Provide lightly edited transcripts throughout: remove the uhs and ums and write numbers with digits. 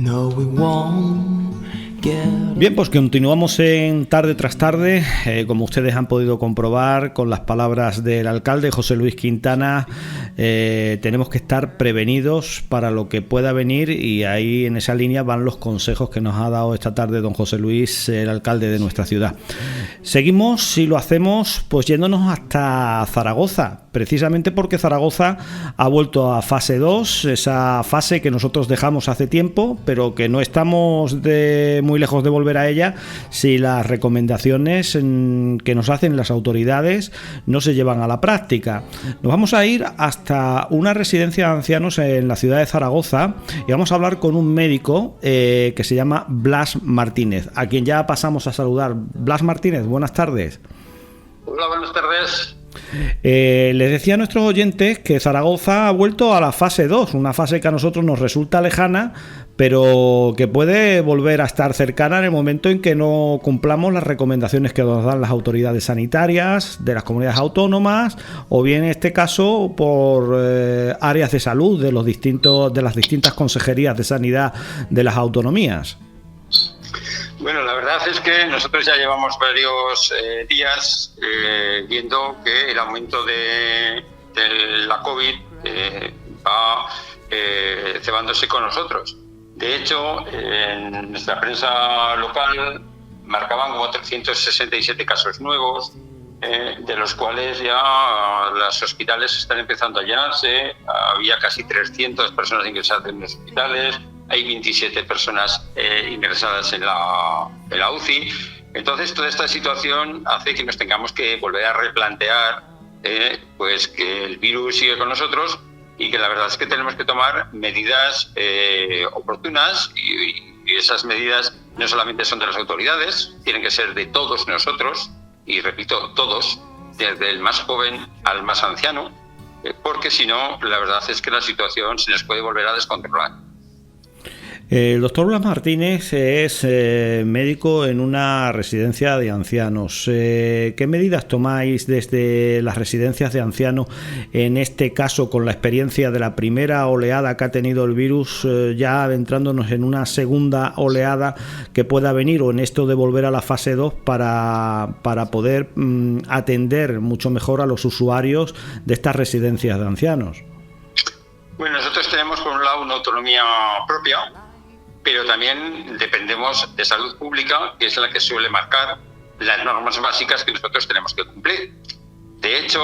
No, we won't get... Bien, pues continuamos en Tarde tras Tarde, como ustedes han podido comprobar con las palabras del alcalde José Luis Quintana. Tenemos que estar prevenidos para lo que pueda venir, y ahí en esa línea van los consejos que nos ha dado esta tarde don José Luis, el alcalde de nuestra ciudad. Seguimos, y lo hacemos pues yéndonos hasta Zaragoza, precisamente porque Zaragoza ha vuelto a fase 2, esa fase que nosotros dejamos hace tiempo, pero que no estamos muy lejos de volver a ella si las recomendaciones que nos hacen las autoridades no se llevan a la práctica. Nos vamos a ir hasta una residencia de ancianos en la ciudad de Zaragoza y vamos a hablar con un médico que se llama Blas Martínez, a quien ya pasamos a saludar. Blas Martínez, buenas tardes. Hola, buenas tardes. Les decía a nuestros oyentes que Zaragoza ha vuelto a la fase 2, una fase que a nosotros nos resulta lejana, pero que puede volver a estar cercana en el momento en que no cumplamos las recomendaciones que nos dan las autoridades sanitarias de las comunidades autónomas, o bien en este caso por áreas de salud de las distintas consejerías de sanidad de las autonomías. Bueno, la verdad es que nosotros ya llevamos varios días viendo que el aumento de la COVID va cebándose con nosotros. De hecho, en nuestra prensa local marcaban como 367 casos nuevos, de los cuales ya los hospitales están empezando a llenarse. Había casi 300 personas ingresadas en los hospitales. Hay 27 personas ingresadas en la UCI. Entonces, toda esta situación hace que nos tengamos que volver a replantear pues que el virus sigue con nosotros, y que la verdad es que tenemos que tomar medidas oportunas, y esas medidas no solamente son de las autoridades, tienen que ser de todos nosotros, y repito, todos, desde el más joven al más anciano, porque si no, la verdad es que la situación se nos puede volver a descontrolar. El doctor Blas Martínez es médico en una residencia de ancianos. ¿Qué medidas tomáis desde las residencias de ancianos, en este caso con la experiencia de la primera oleada que ha tenido el virus, ya adentrándonos en una segunda oleada que pueda venir, o en esto de volver a la fase 2 para poder atender mucho mejor a los usuarios de estas residencias de ancianos? Bueno, nosotros tenemos por un lado una autonomía propia, pero también dependemos de salud pública, que es la que suele marcar las normas básicas que nosotros tenemos que cumplir. De hecho,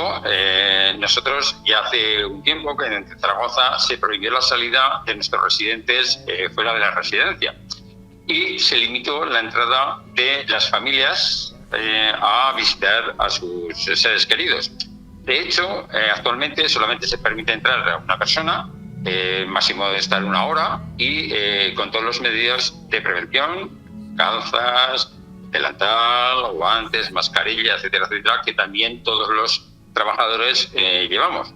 nosotros ya hace un tiempo que en Zaragoza se prohibió la salida de nuestros residentes fuera de la residencia, y se limitó la entrada de las familias a visitar a sus seres queridos. De hecho, actualmente solamente se permite entrar a una persona, máximo de estar 1 hora, y con todas las medidas de prevención, calzas, delantal, guantes, mascarilla, etcétera, etcétera, que también todos los trabajadores llevamos.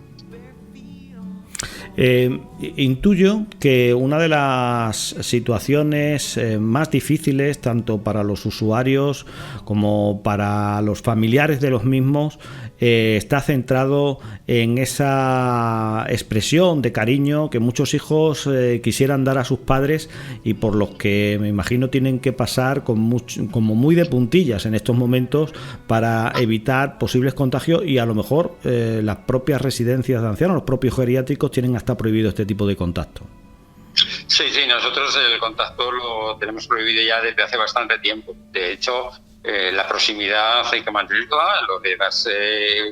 Intuyo que una de las situaciones más difíciles, tanto para los usuarios como para los familiares de los mismos, está centrado en esa expresión de cariño que muchos hijos quisieran dar a sus padres, y por los que me imagino tienen que pasar como muy de puntillas en estos momentos para evitar posibles contagios, y a lo mejor las propias residencias de ancianos, los propios geriátricos, tienen hasta prohibido este tipo de contacto. Sí, nosotros el contacto lo tenemos prohibido ya desde hace bastante tiempo. De hecho, la proximidad hay que mantenerla, lo de darse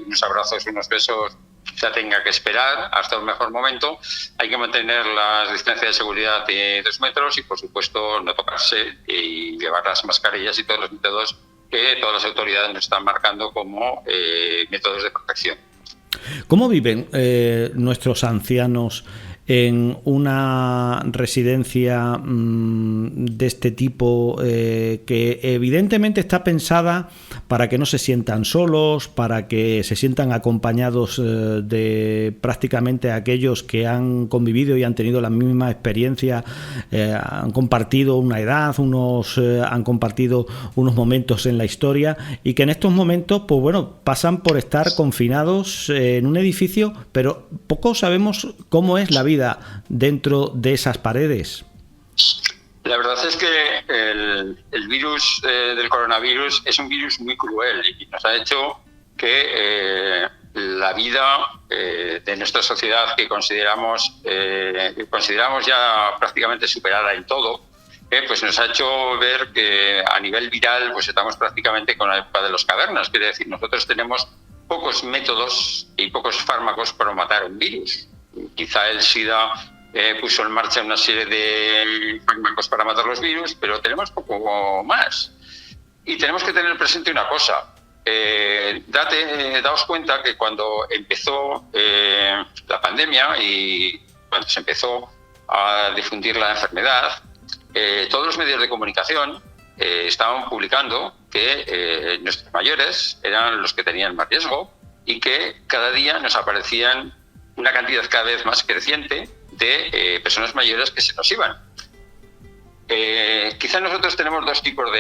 unos abrazos y unos besos ya tenga que esperar hasta un mejor momento. Hay que mantener las distancias de seguridad de 2 metros y, por supuesto, no tocarse y llevar las mascarillas y todos los métodos que todas las autoridades nos están marcando como métodos de protección. ¿Cómo viven nuestros ancianos en una residencia de este tipo, que evidentemente está pensada para que no se sientan solos, para que se sientan acompañados de prácticamente aquellos que han convivido y han tenido la misma experiencia, han compartido una edad, han compartido unos momentos en la historia, y que en estos momentos pues bueno, pasan por estar confinados en un edificio, pero poco sabemos cómo es la vida dentro de esas paredes? es que el virus del coronavirus es un virus muy cruel y nos ha hecho que la vida de nuestra sociedad, que consideramos ya prácticamente superada en todo, pues nos ha hecho ver que a nivel viral pues estamos prácticamente con la época de las cavernas. Quiere decir, nosotros tenemos pocos métodos y pocos fármacos para matar un virus. Quizá el SIDA puso en marcha una serie de fármacos para matar los virus, pero tenemos poco más. Y tenemos que tener presente una cosa. Daos cuenta que cuando empezó la pandemia y cuando se empezó a difundir la enfermedad, todos los medios de comunicación estaban publicando que nuestros mayores eran los que tenían más riesgo y que cada día nos aparecían una cantidad cada vez más creciente de personas mayores que se nos iban. Quizá nosotros tenemos dos tipos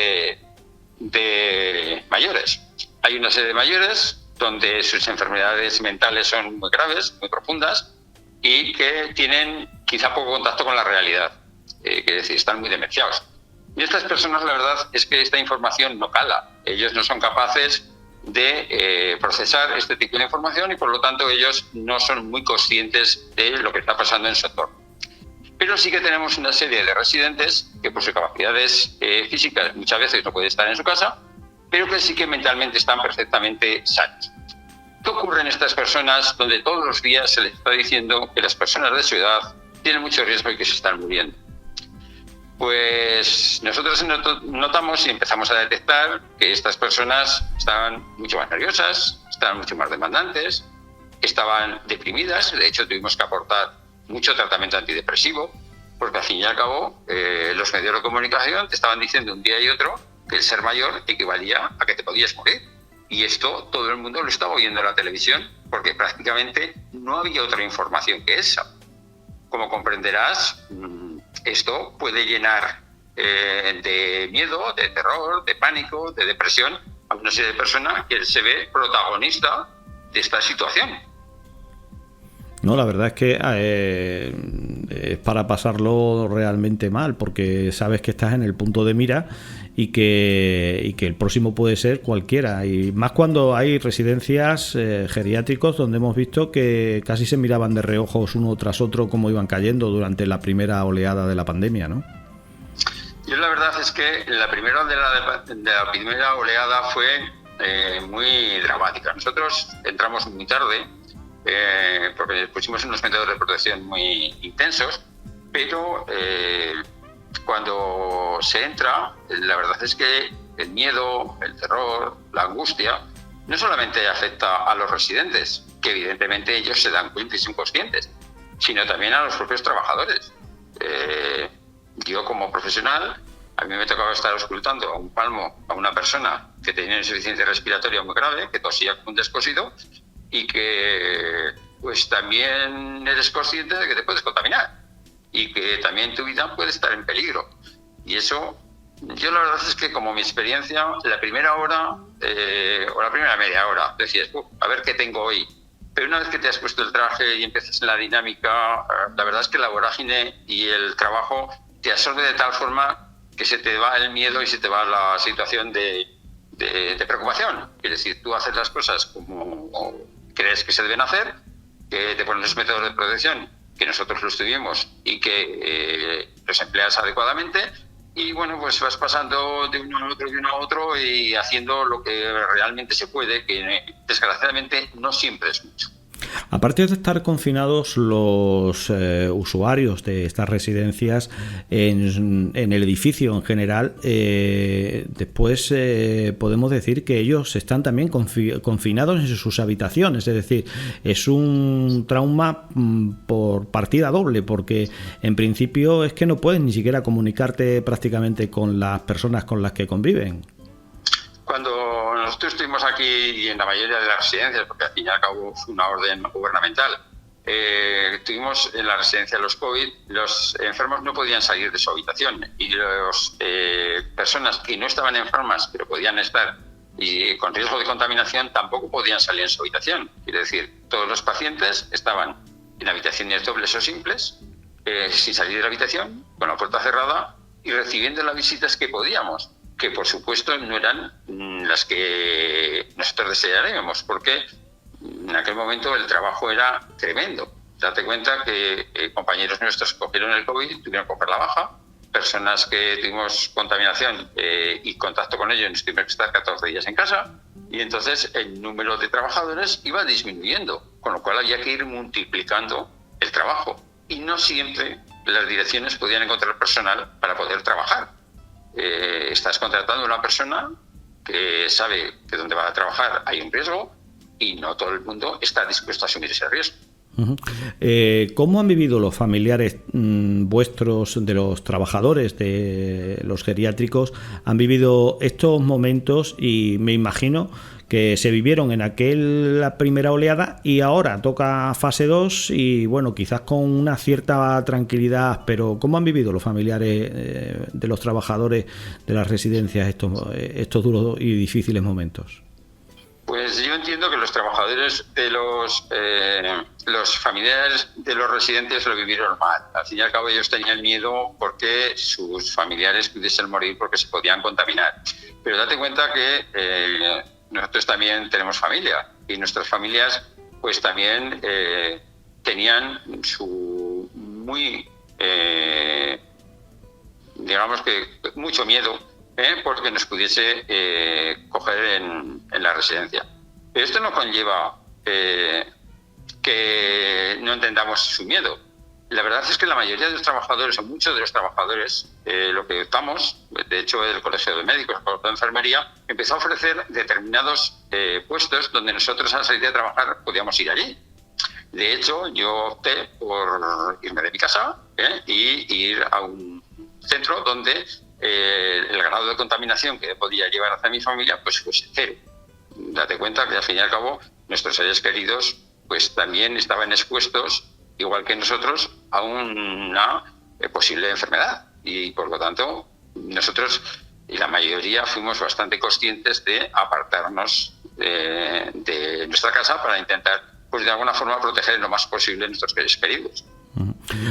de mayores. Hay una serie de mayores donde sus enfermedades mentales son muy graves, muy profundas y que tienen quizá poco contacto con la realidad. Quiere decir, están muy demenciados. Y estas personas, la verdad es que esta información no cala. Ellos no son capaces de procesar este tipo de información y por lo tanto ellos no son muy conscientes de lo que está pasando en su entorno. Pero sí que tenemos una serie de residentes que por sus capacidades físicas muchas veces no pueden estar en su casa, pero que sí que mentalmente están perfectamente sanos. ¿Qué ocurre en estas personas donde todos los días se les está diciendo que las personas de su edad tienen mucho riesgo y que se están muriendo? Pues nosotros notamos y empezamos a detectar que estas personas estaban mucho más nerviosas, estaban mucho más demandantes, estaban deprimidas. De hecho, tuvimos que aportar mucho tratamiento antidepresivo, porque al fin y al cabo los medios de comunicación te estaban diciendo un día y otro que el ser mayor equivalía a que te podías morir. Y esto todo el mundo lo estaba oyendo en la televisión, porque prácticamente no había otra información que esa. Como comprenderás, esto puede llenar de miedo, de terror, de pánico, de depresión a una serie de personas que se ve protagonista de esta situación. No, la verdad es que es para pasarlo realmente mal, porque sabes que estás en el punto de mira y que el próximo puede ser cualquiera, y más cuando hay residencias geriátricos donde hemos visto que casi se miraban de reojos uno tras otro cómo iban cayendo durante la primera oleada de la pandemia, ¿no? Yo la verdad es que la primera oleada fue muy dramática. Nosotros entramos muy tarde porque pusimos unos métodos de protección muy intensos, pero cuando se entra, la verdad es que el miedo, el terror, la angustia, no solamente afecta a los residentes, que evidentemente ellos se dan cuenta y son conscientes, sino también a los propios trabajadores. Yo como profesional, a mí me tocaba estar auscultando a un palmo a una persona que tenía una insuficiencia respiratoria muy grave, que tosía como un descosido, y que pues también eres consciente de que te puedes contaminar y que también tu vida puede estar en peligro. Y eso, yo la verdad es que como mi experiencia, la primera hora o la primera media hora, decías, a ver qué tengo hoy. Pero una vez que te has puesto el traje y empiezas en la dinámica, la verdad es que la vorágine y el trabajo te absorbe de tal forma que se te va el miedo y se te va la situación de preocupación. Es decir, tú haces las cosas como crees que se deben hacer, que te pones los métodos de protección que nosotros los tuvimos y que los empleas adecuadamente, y bueno, pues vas pasando de uno a otro y haciendo lo que realmente se puede, que desgraciadamente no siempre es mucho. Aparte de estar confinados los usuarios de estas residencias en el edificio en general, después podemos decir que ellos están también confinados en sus habitaciones, es decir, es un trauma por partida doble, porque en principio es que no puedes ni siquiera comunicarte prácticamente con las personas con las que conviven. Cuando nosotros estuvimos aquí y en la mayoría de las residencias, porque al fin y al cabo fue una orden gubernamental, tuvimos en la residencia de los COVID, los enfermos no podían salir de su habitación y las personas que no estaban enfermas pero podían estar y con riesgo de contaminación tampoco podían salir de su habitación. Quiere decir, todos los pacientes estaban en habitaciones dobles o simples, sin salir de la habitación, con la puerta cerrada y recibiendo las visitas que podíamos, que por supuesto no eran las que nosotros desearíamos, porque en aquel momento el trabajo era tremendo. Date cuenta que compañeros nuestros cogieron el COVID, tuvieron que coger la baja, personas que tuvimos contaminación y contacto con ellos nos tuvimos que estar 14 días en casa, y entonces el número de trabajadores iba disminuyendo, con lo cual había que ir multiplicando el trabajo, y no siempre las direcciones podían encontrar personal para poder trabajar. Estás contratando a una persona que sabe que donde va a trabajar hay un riesgo y no todo el mundo está dispuesto a asumir ese riesgo. ¿Cómo han vivido los familiares vuestros, de los trabajadores de los geriátricos, han vivido estos momentos? Y me imagino que se vivieron en la primera oleada y ahora toca fase 2 y bueno, quizás con una cierta tranquilidad, pero ¿cómo han vivido los familiares de los trabajadores de las residencias estos duros y difíciles momentos? Pues yo entiendo que los trabajadores de los familiares de los residentes lo vivieron mal. Al fin y al cabo ellos tenían miedo porque sus familiares pudiesen morir porque se podían contaminar. Pero date cuenta que nosotros también tenemos familia y nuestras familias pues también tenían su digamos que mucho miedo porque nos pudiese coger en la residencia. Pero esto no conlleva que no entendamos su miedo. La verdad es que la mayoría de los trabajadores, o muchos de los trabajadores, lo que optamos, de hecho el Colegio de Médicos, el Colegio de Enfermería, empezó a ofrecer determinados puestos donde nosotros al salir de trabajar podíamos ir allí. De hecho, yo opté por irme de mi casa y ir a un centro donde el grado de contaminación que podía llevar hacia mi familia pues fuese cero. Date cuenta que al fin y al cabo nuestros seres queridos pues también estaban expuestos, igual que nosotros, a una posible enfermedad, y por lo tanto nosotros y la mayoría fuimos bastante conscientes de apartarnos de nuestra casa para intentar pues de alguna forma proteger lo más posible a nuestros seres queridos.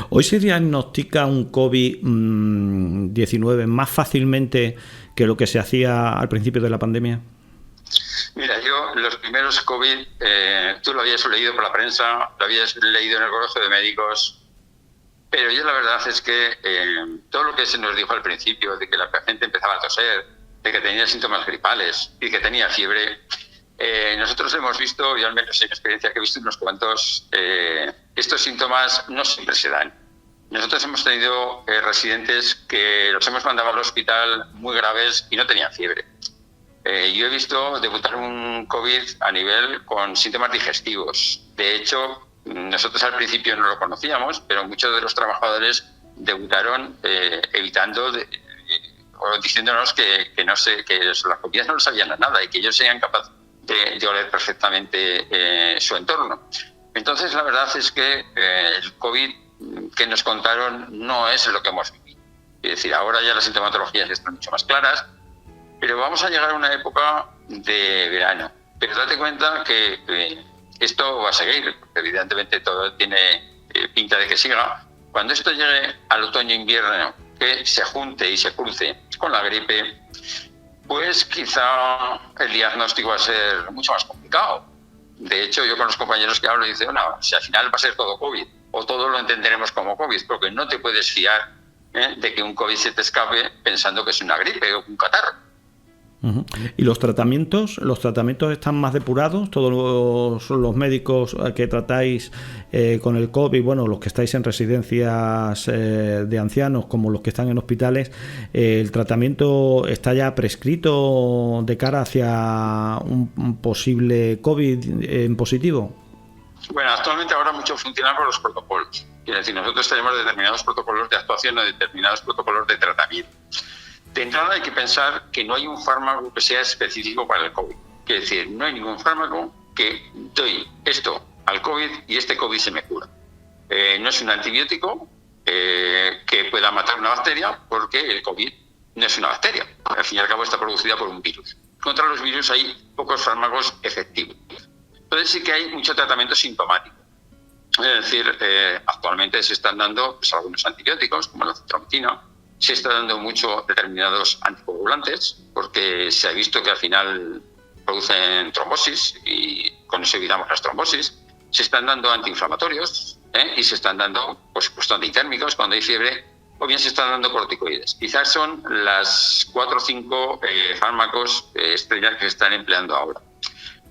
¿Hoy se diagnostica un COVID-19 más fácilmente que lo que se hacía al principio de la pandemia? Mira, yo los primeros COVID, tú lo habías leído por la prensa, lo habías leído en el Colegio de Médicos, pero yo la verdad es que todo lo que se nos dijo al principio, de que la gente empezaba a toser, de que tenía síntomas gripales y que tenía fiebre, nosotros hemos visto, y al menos en mi experiencia que he visto unos cuantos, estos síntomas no siempre se dan. Nosotros hemos tenido residentes que los hemos mandado al hospital muy graves y no tenían fiebre. Yo he visto debutar un COVID a nivel con síntomas digestivos. De hecho, nosotros al principio no lo conocíamos, pero muchos de los trabajadores debutaron evitando o diciéndonos que las comidas no lo sabían a nada y que ellos serían capaces de oler perfectamente su entorno. Entonces, la verdad es que el COVID que nos contaron no es lo que hemos vivido. Es decir, ahora ya las sintomatologías están mucho más claras, pero vamos a llegar a una época de verano. Pero date cuenta que esto va a seguir, porque evidentemente todo tiene pinta de que siga. Cuando esto llegue al otoño-invierno, que se junte y se cruce con la gripe, pues quizá el diagnóstico va a ser mucho más complicado. De hecho, yo con los compañeros que hablo dicen, no, si al final va a ser todo COVID, o todo lo entenderemos como COVID, porque no te puedes fiar de que un COVID se te escape pensando que es una gripe o un catarro. ¿Y los tratamientos están más depurados? Todos los médicos que tratáis con el COVID, bueno, los que estáis en residencias de ancianos como los que están en hospitales, ¿el tratamiento está ya prescrito de cara hacia un posible COVID en positivo? Bueno, actualmente ahora mucho funciona con los protocolos. Es decir, nosotros tenemos determinados protocolos de actuación o determinados protocolos de tratamiento. De entrada hay que pensar que no hay un fármaco que sea específico para el COVID. Es decir, no hay ningún fármaco que doy esto al COVID y este COVID se me cura. No es un antibiótico que pueda matar una bacteria porque el COVID no es una bacteria. Al fin y al cabo está producida por un virus. Contra los virus hay pocos fármacos efectivos. Entonces sí que hay mucho tratamiento sintomático. Es decir, actualmente se están dando pues, algunos antibióticos como la citromicina, se está dando mucho determinados anticoagulantes, porque se ha visto que al final producen trombosis y con eso evitamos las trombosis. Se están dando antiinflamatorios y se están dando, por supuesto, antitérmicos cuando hay fiebre, o bien se están dando corticoides. Quizás son las 4 o 5 fármacos estrellas que se están empleando ahora.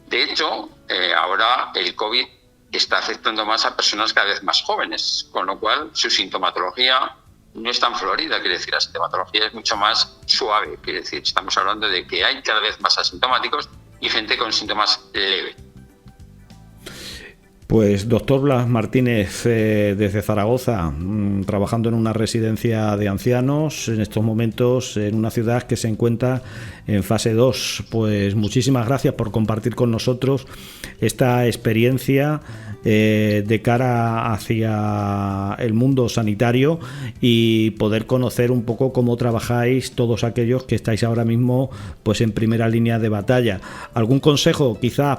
De hecho, ahora el COVID está afectando más a personas cada vez más jóvenes, con lo cual su sintomatología no es tan florida, quiere decir, la sintomatología es mucho más suave, quiere decir, estamos hablando de que hay cada vez más asintomáticos y gente con síntomas leves. Pues doctor Blas Martínez, desde Zaragoza, trabajando en una residencia de ancianos, en estos momentos en una ciudad que se encuentra en fase 2. Pues muchísimas gracias por compartir con nosotros esta experiencia de cara hacia el mundo sanitario y poder conocer un poco cómo trabajáis todos aquellos que estáis ahora mismo pues en primera línea de batalla. ¿Algún consejo quizás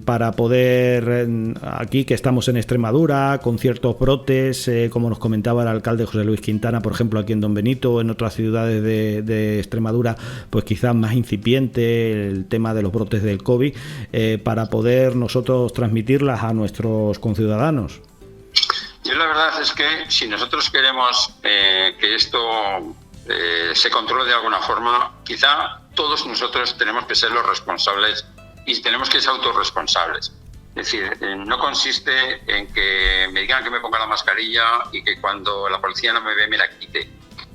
para poder, aquí que estamos en Extremadura, con ciertos brotes, como nos comentaba el alcalde José Luis Quintana, por ejemplo aquí en Don Benito, en otras ciudades de Extremadura, pues quizás más incipiente el tema de los brotes del COVID, para poder nosotros transmitirlas a nuestros conciudadanos? Yo la verdad es que si nosotros queremos que esto se controle de alguna forma, quizá todos nosotros tenemos que ser los responsables y tenemos que ser autorresponsables. Es decir, no consiste en que me digan que me ponga la mascarilla y que cuando la policía no me ve me la quite.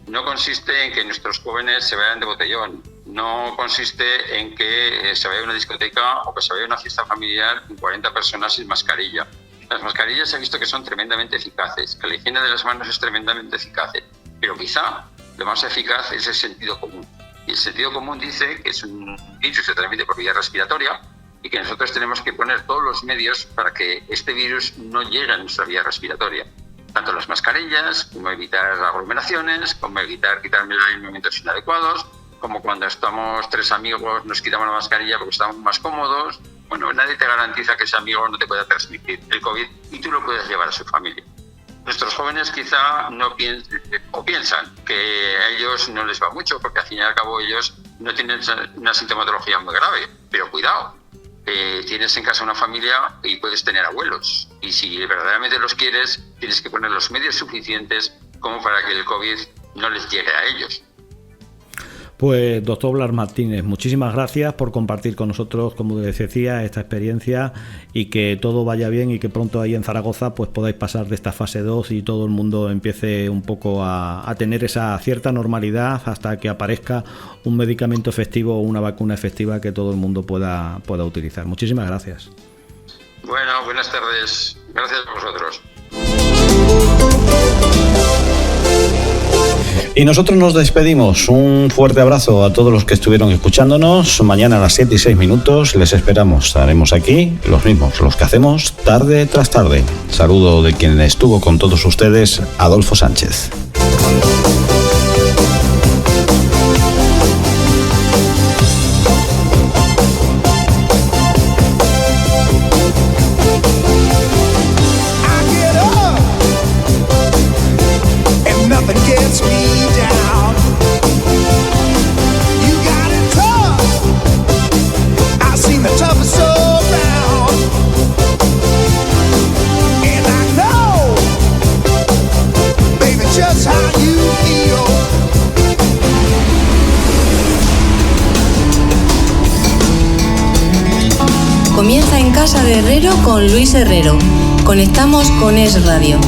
No consiste en que nuestros jóvenes se vayan de botellón. No consiste en que se vaya a una discoteca o que se vaya a una fiesta familiar con 40 personas sin mascarilla. Las mascarillas se ha visto que son tremendamente eficaces, que la higiene de las manos es tremendamente eficaz, pero quizá lo más eficaz es el sentido común. Y el sentido común dice que es un virus que se transmite por vía respiratoria y que nosotros tenemos que poner todos los medios para que este virus no llegue a nuestra vía respiratoria. Tanto las mascarillas, como evitar aglomeraciones, como evitar quitármela en momentos inadecuados, como cuando estamos 3 amigos nos quitamos la mascarilla porque estamos más cómodos. Bueno, nadie te garantiza que ese amigo no te pueda transmitir el COVID y tú lo puedes llevar a su familia. Nuestros jóvenes quizá no piensan que a ellos no les va mucho, porque al fin y al cabo ellos no tienen una sintomatología muy grave, pero cuidado. Tienes en casa una familia y puedes tener abuelos, y si verdaderamente los quieres, tienes que poner los medios suficientes como para que el COVID no les llegue a ellos. Pues doctor Blas Martínez, muchísimas gracias por compartir con nosotros, como les decía, esta experiencia y que todo vaya bien y que pronto ahí en Zaragoza pues podáis pasar de esta fase 2 y todo el mundo empiece un poco a tener esa cierta normalidad hasta que aparezca un medicamento efectivo o una vacuna efectiva que todo el mundo pueda utilizar. Muchísimas gracias. Bueno, buenas tardes. Gracias a vosotros. Y nosotros nos despedimos. Un fuerte abrazo a todos los que estuvieron escuchándonos. Mañana a las 7:06 les esperamos. Estaremos aquí, los mismos, los que hacemos tarde tras tarde. Saludo de quien estuvo con todos ustedes, Adolfo Sánchez. Comienza En Casa de Herrero con Luis Herrero. Conectamos con Es Radio.